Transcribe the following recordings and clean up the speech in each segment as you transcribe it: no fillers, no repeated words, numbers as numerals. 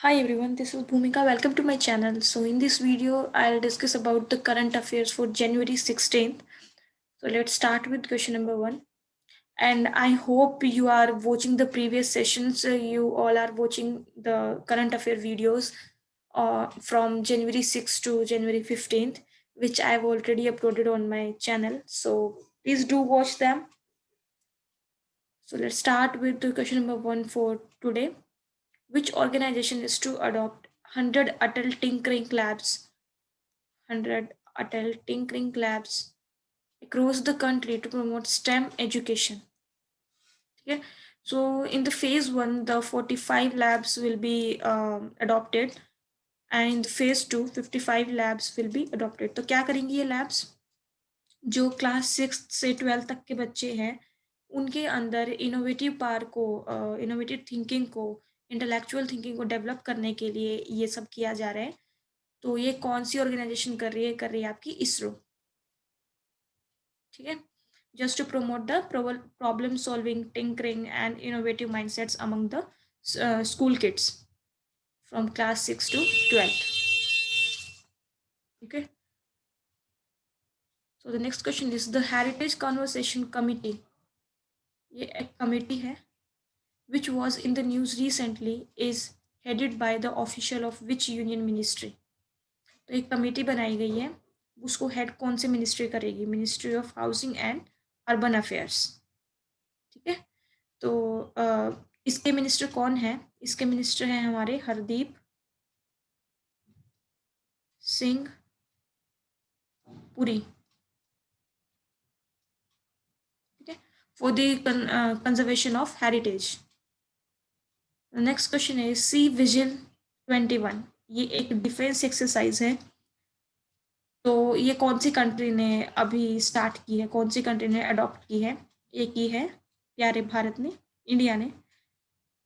Hi everyone, this is Bhumika. Welcome to my channel. So in this video, I'll discuss about the current affairs for January 16th. So let's start with question number 1. And I hope you are watching the previous sessions. You all are watching the current affair videos from January 6th to January 15th, which I've already uploaded on my channel. So please do watch them. So let's start with the question number 1 for today. Which organization is to adopt 100 Atal Tinkering Labs 100 Atal Tinkering Labs across the country to promote STEM education? Okay. So in the phase 1, the 45 labs will be adopted, and in the phase 2, 55 labs will be adopted. तो क्या करेंगी ये labs? जो class 6 से 12 तक के बच्चे हैं, उनके अंदर इनोवेटिव पार को, इनोवेटिव थिंकिंग को, इंटेलेक्चुअल थिंकिंग को डेवलप करने के लिए ये सब किया जा रहा है. तो ये कौन सी ऑर्गेनाइजेशन कर रही है आपकी इसरो. ठीक है. Just to promote the problem solving, tinkering and innovative mindsets among the school kids from class 6 to 12. Okay. So the next question is the Heritage Conversation Committee. ये एक कमेटी है which was in the news recently is headed by the official of which union ministry. तो एक committee बनाई गई है, उसको head कौन से मिनिस्ट्री करेगी? Ministry of housing and urban affairs. ठीक है. तो इसके मिनिस्टर कौन है? इसके मिनिस्टर हैं हमारे हरदीप सिंह पुरी. ठीक है. For the conservation of heritage. Next question है सी विजिल 21. ये एक डिफेंस एक्सरसाइज है. तो ये कौन सी कंट्री ने अभी स्टार्ट की है, कौन सी कंट्री ने अडॉप्ट की है? एक ही है प्यारे भारत ने, इंडिया ने.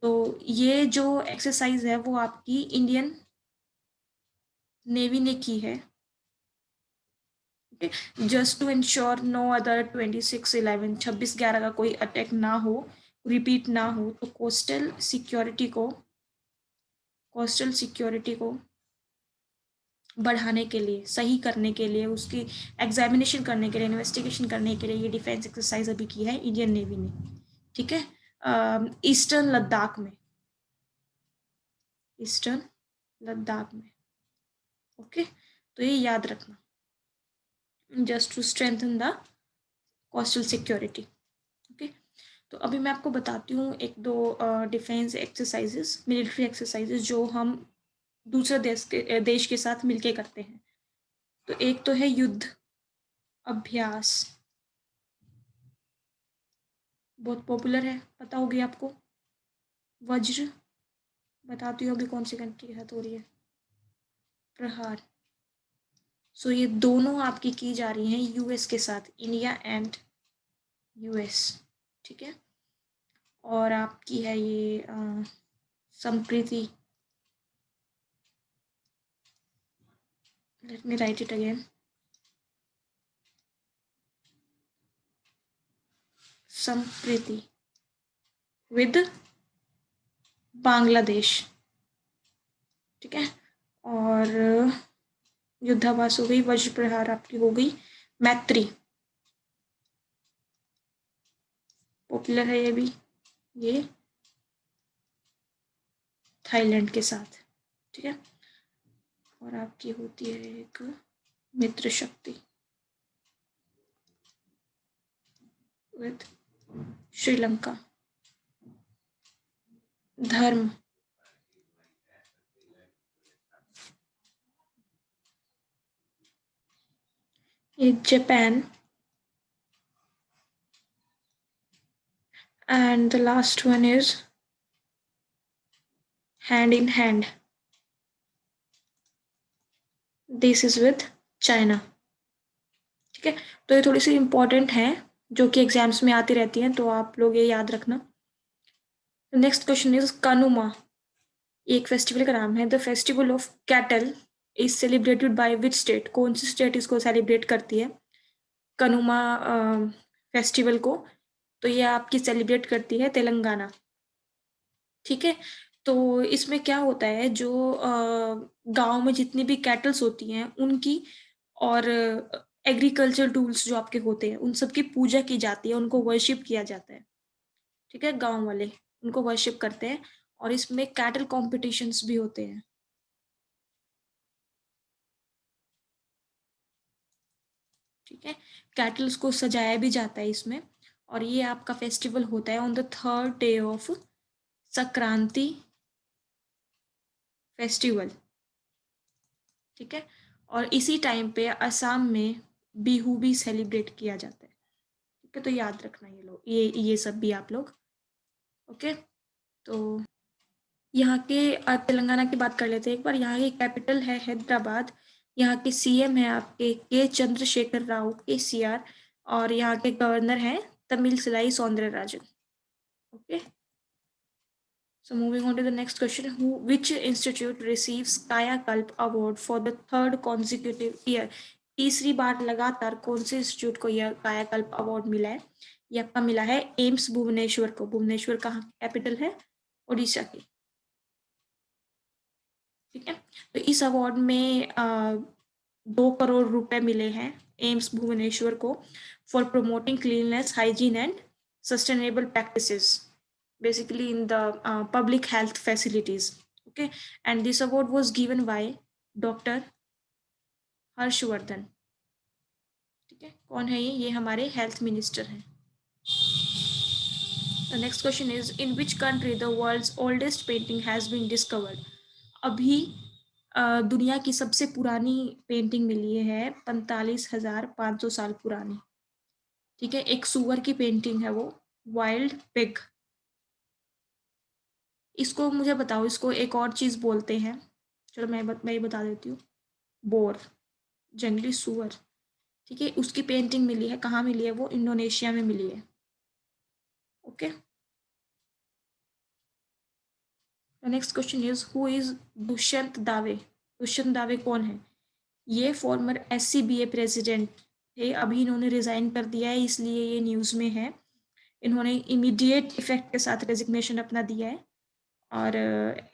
तो ये जो एक्सरसाइज है वो आपकी इंडियन नेवी ने की है. Just to ensure no other 26/11 26/11 का कोई अटैक ना हो, रिपीट ना हो. तो कोस्टल सिक्योरिटी को बढ़ाने के लिए, सही करने के लिए, उसकी एग्जामिनेशन करने के लिए, इन्वेस्टिगेशन करने के लिए ये डिफेंस एक्सरसाइज अभी की है इंडियन नेवी ने. ठीक है. ईस्टर्न लद्दाख में. ओके. तो ये याद रखना, just to strengthen the coastal security. Okay. तो अभी मैं आपको बताती हूँ एक दो डिफेंस एक्सरसाइजेस, मिलिट्री एक्सरसाइजेस जो हम दूसरे देश के साथ मिलके करते हैं. तो एक तो है युद्ध अभ्यास, बहुत पॉपुलर है, पता होगी आपको. वज्र, बताती हूँ अभी कौन सी कंट्री के साथ हो रही है. प्रहार. सो ये दोनों आपकी की जा रही हैं यूएस के साथ, इंडिया एंड यूएस. ठीक है. और आपकी है ये Sampriti. Let me right it again. Sampriti with Bangladesh. ठीक है. और युद्धाभास हो गई, वज्र प्रहार आपकी हो गई. मैत्री, पॉपुलर है ये भी, ये थाईलैंड के साथ. ठीक है. और आपकी होती है एक मित्र शक्ति विद श्रीलंका. धर्म, ये Japan. and the last one is hand in hand. This is with China. ठीक है. तो ये थोड़ी सी इम्पोर्टेंट है जो कि एग्जाम्स में आती रहती हैं, तो आप लोग ये याद रखना. Next question is Kanuma. एक फेस्टिवल का नाम है. The festival of cattle is celebrated by which state? कौन सी स्टेट इसको सेलिब्रेट करती है कनुमा फेस्टिवल को? तो ये आपकी सेलिब्रेट करती है तेलंगाना. ठीक है. तो इसमें क्या होता है, जो गांव में जितनी भी कैटल्स होती हैं उनकी, और एग्रीकल्चर टूल्स जो आपके होते हैं उन सब की पूजा की जाती है, उनको वर्शिप किया जाता है। ठीक है, गांव वाले उनको वर्शिप करते हैं, और इसमें कैटल कॉम्पिटिशन्स भी होते हैं। ठीक है, कैटल्स को सजाया भी जाता है इसमें, और ये आपका फेस्टिवल होता है on the 3rd day of Sankranti festival. ठीक है, और इसी टाइम पे असम में बिहू भी सेलिब्रेट किया जाता है। ठीक है, तो याद रखना ये लोग, ये सब भी आप लोग। ओके, तो यहाँ के तेलंगाना की बात कर लेते हैं एक बार। यहाँ की कैपिटल है हैदराबाद। यहाँ के सीएम है आपके के चंद्रशेखर राव KCR, और यहाँ के गवर्नर हैं Tamilisai Soundararajan. Okay, so moving on to the next question, which institute receives कायाकल्प award for the 3rd consecutive year? तीसरी बार लगातार कौन से इंस्टीट्यूट को यह कायाकल्प अवार्ड मिला है? ये आपका मिला है एम्स भुवनेश्वर को। भुवनेश्वर कहाँ कैपिटल है? उड़ीसा की। ठीक है, तो इस अवार्ड में 2 करोड़ रुपए मिले हैं एम्स भुवनेश्वर को for promoting cleanness, hygiene and sustainable practices basically in the public health facilities. Okay, and this award was given by Dr. Harshvardhan. ठीक है, कौन है ये हमारे हेल्थ मिनिस्टर हैं। The next question is, in which country the world's oldest painting has been discovered? अभी दुनिया की सबसे पुरानी पेंटिंग मिली है 45,500 साल पुरानी। ठीक है, एक सुअर की पेंटिंग है वो, वाइल्ड पिग। इसको मुझे बताओ, इसको एक और चीज बोलते हैं, चलो मैं ये बता देती हूँ। बोर, जंगली सुअर। ठीक है, उसकी पेंटिंग मिली है, कहाँ मिली है वो? इंडोनेशिया में मिली है। Okay, next question is, who is Dushyant दावे? दुष्यंत दावे कौन है? ये फॉर्मर SCBA प्रेसिडेंट थे, अभी इन्होंने रिजाइन कर दिया है, इसलिए ये न्यूज में है। इन्होंने इमीडिएट इफेक्ट के साथ रेजिग्नेशन अपना दिया है। और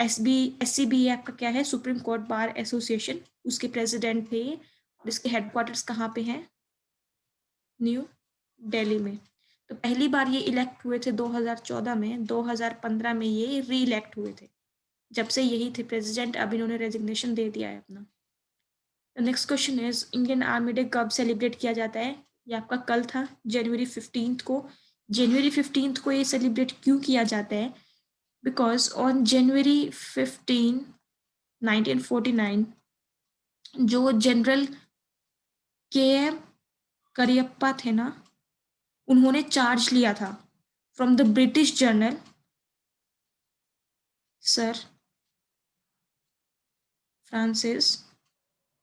SCBA आपका क्या है? सुप्रीम कोर्ट बार एसोसिएशन, उसके प्रेसिडेंट थे ये, और इसके हेडक्वार्टर्स कहाँ पे हैं? न्यू दिल्ली में। तो पहली बार ये इलेक्ट हुए थे 2014 में, 2015 में ये री इलेक्ट हुए थे। जब से यही थे प्रेसिडेंट, अब इन्होंने रेजिग्नेशन दे दिया है अपना। Next question is, Indian army day कब सेलिब्रेट किया जाता है? ये आपका कल था, जनवरी 15 को। जनवरी 15 को ये सेलिब्रेट क्यों किया जाता है? बिकॉज ऑन जनवरी 15, 1949, जो जनरल KM करियप्पा थे ना, उन्होंने चार्ज लिया था from the British general sir Francis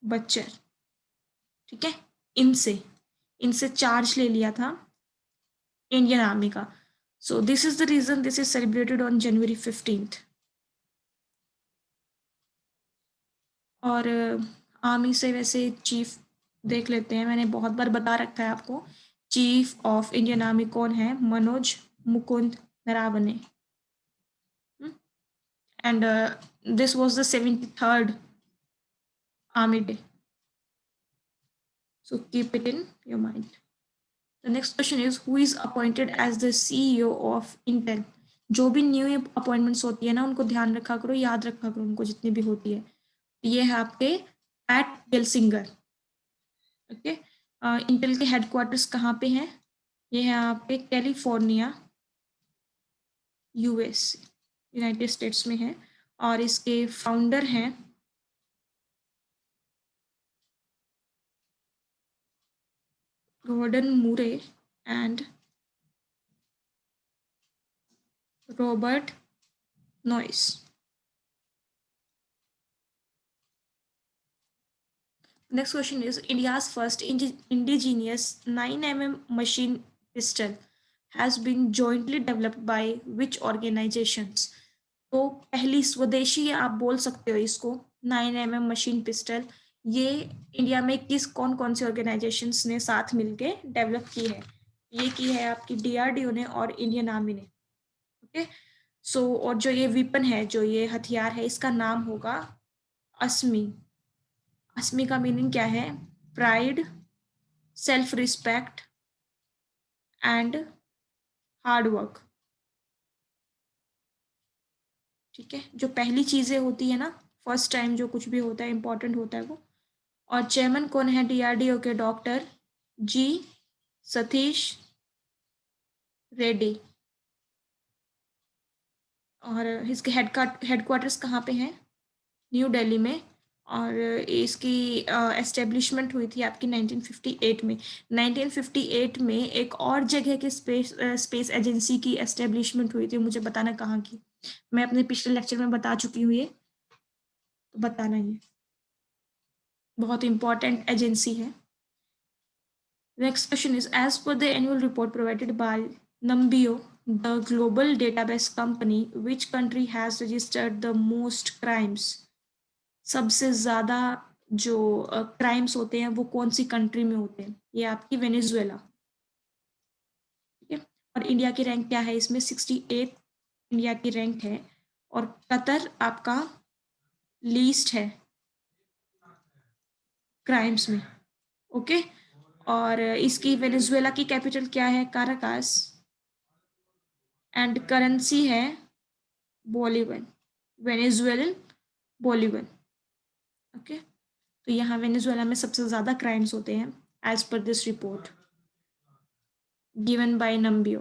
Bucher. ठीक है, इनसे इनसे चार्ज ले लिया था इंडियन आर्मी का। So this is the reason this is celebrated on January 15। और आर्मी से वैसे चीफ देख लेते हैं, मैंने बहुत बार बता रखा है आपको। चीफ ऑफ इंडियन आर्मी कौन है? Manoj Mukund Naravane. And this was the 73rd army day, so keep it in your mind. The next question is, who is appointed as the CEO of Intel? जो भी न्यू अपॉइंटमेंट्स होती है ना, उनको ध्यान रखा करो, याद रखा करो उनको, जितनी भी होती है। ये है आपके पैट गेल्सिंगर। ओके, इंटेल के हेडक्वार्टर्स कहाँ पे हैं? ये है आपके कैलिफोर्निया, US, यूनाइटेड स्टेट्स में है। और इसके फाउंडर हैं Gordon Moore and Robert Noyce. Next question is, India's first indigenous 9mm machine pistol has been jointly developed by which organizations? तो पहली स्वदेशी आप बोल सकते हो इसको, 9mm मशीन पिस्टल, ये इंडिया में कौन कौन से ऑर्गेनाइजेशंस ने साथ मिलके डेवलप की है? ये की है आपकी DRDO ने और इंडियन आर्मी ने। ओके, सो और जो ये वेपन है, जो ये हथियार है, इसका नाम होगा अस्मी। अस्मी का मीनिंग क्या है? Pride, self respect and hard work. ठीक है, जो पहली चीजें होती है ना, फर्स्ट टाइम जो कुछ भी होता है इंपॉर्टेंट होता है वो। और चेयरमैन कौन है डीआरडीओ के? डॉक्टर जी सतीश रेड्डी। और इसके हेडक्वार्टर्स कहाँ पे हैं? न्यू दिल्ली में। और इसकी एस्टेब्लिशमेंट हुई थी आपकी 1958 में। 1958 में एक और जगह की स्पेस एजेंसी की एस्टेब्लिशमेंट हुई थी, मुझे बताना कहाँ की। मैं अपने पिछले लेक्चर में बता चुकी हूँ ये, तो बताना ये बहुत इंपॉर्टेंट एजेंसी है। Next question is, as per the annual report provided by Numbeo, the global database company, which country has registered the most crimes? सबसे ज़्यादा जो क्राइम्स होते हैं वो कौन सी कंट्री में होते हैं? ये आपकी वेनेजुएला। ठीक है, और इंडिया की रैंक क्या है इसमें? 68 इंडिया की रैंक है। और कतर आपका लीस्ट है क्राइम्स में। ओके, और इसकी वेनेजुएला की कैपिटल क्या है? काराकास। एंड करेंसी है बोलिवन, वेनेजुएलन बोलिवन। ओके, तो यहाँ वेनेजुएला में सबसे ज़्यादा क्राइम्स होते हैं as per this report given by Numbeo.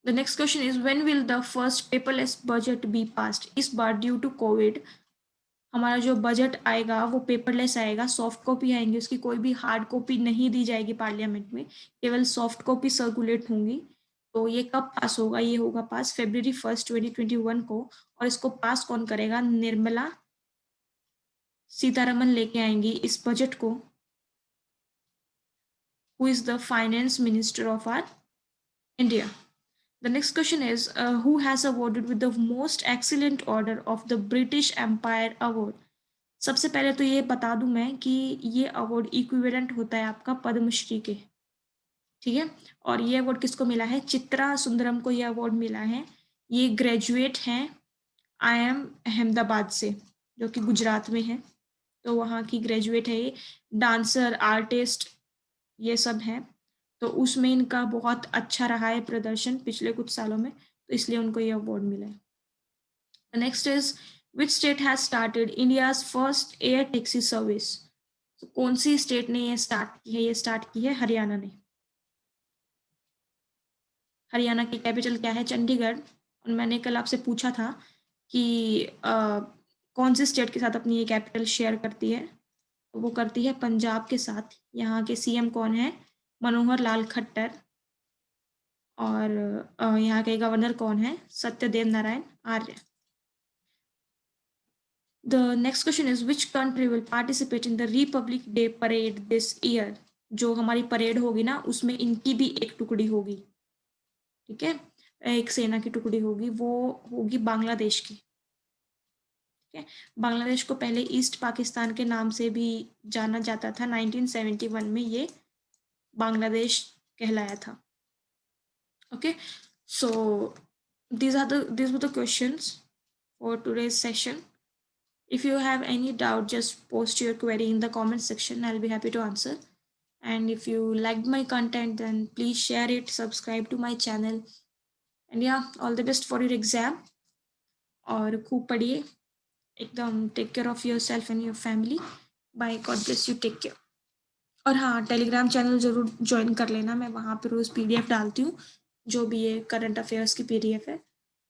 The next question is, when will the first paperless budget be passed? इस बार ड्यू टू कोविड हमारा जो बजट आएगा वो पेपरलेस आएगा, सॉफ्ट कॉपी आएंगी, उसकी कोई भी हार्ड कॉपी नहीं दी जाएगी पार्लियामेंट में, केवल सॉफ्ट कॉपी सर्कुलेट होंगी। तो ये कब पास होगा? ये होगा पास February 1, 2021 को। और इसको पास कौन करेगा? निर्मला सीतारमन लेके आएंगी इस बजट को, who is the finance minister of R India. The next question is, who has awarded with the most excellent order of the British Empire Award? सबसे पहले तो ये बता दूं मैं कि ये अवार्ड इक्विवेलेंट होता है आपका पद्मश्री के। ठीक है, और ये अवार्ड किसको मिला है? चित्रा सुंदरम को ये अवार्ड मिला है। ये ग्रेजुएट हैं IIM अहमदाबाद से, जो कि गुजरात में है। तो वहाँ की ग्रेजुएट है ये, डांसर, आर्टिस्ट, ये सब हैं। तो उसमें इनका बहुत अच्छा रहा है प्रदर्शन पिछले कुछ सालों में, तो इसलिए उनको ये अवार्ड मिला है। Next is, which state has started India's first air taxi service? कौन सी स्टेट ने ये स्टार्ट की है? ये स्टार्ट की है हरियाणा ने। हरियाणा की कैपिटल क्या है? चंडीगढ़। और मैंने कल आपसे पूछा था कि कौन सी स्टेट के साथ अपनी ये कैपिटल शेयर करती है? वो करती है पंजाब के साथ। यहाँ के CM कौन है? मनोहर लाल खट्टर। और यहाँ के गवर्नर कौन है? Satyadev Narayan Arya. The next question is, which country will participate in the Republic Day parade this year? जो हमारी परेड होगी ना, उसमें इनकी भी एक टुकड़ी होगी। ठीक है, एक सेना की टुकड़ी होगी, वो होगी बांग्लादेश की। ठीक है, बांग्लादेश को पहले ईस्ट पाकिस्तान के नाम से भी जाना जाता था। 1971 में ये बांग्लादेश कहलाया था। Okay, so these were the questions for today's session. If you have any doubt, just post your query in the comment section. I'll be happy to answer. And if you liked my content, then please share it, subscribe to my channel. And yeah, all the best for your exam. और खूब पढ़िए एकदम। Take care of yourself and your family. Bye, God bless you, take care. और हाँ, Telegram channel ज़रूर join कर लेना, मैं वहाँ पर रोज़ PDF डालती हूँ, जो भी ये करंट अफेयर्स की PDF है,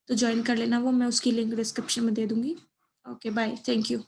तो ज्वाइन कर लेना वो, मैं उसकी लिंक डिस्क्रिप्शन में दे दूँगी। Okay, bye, thank you.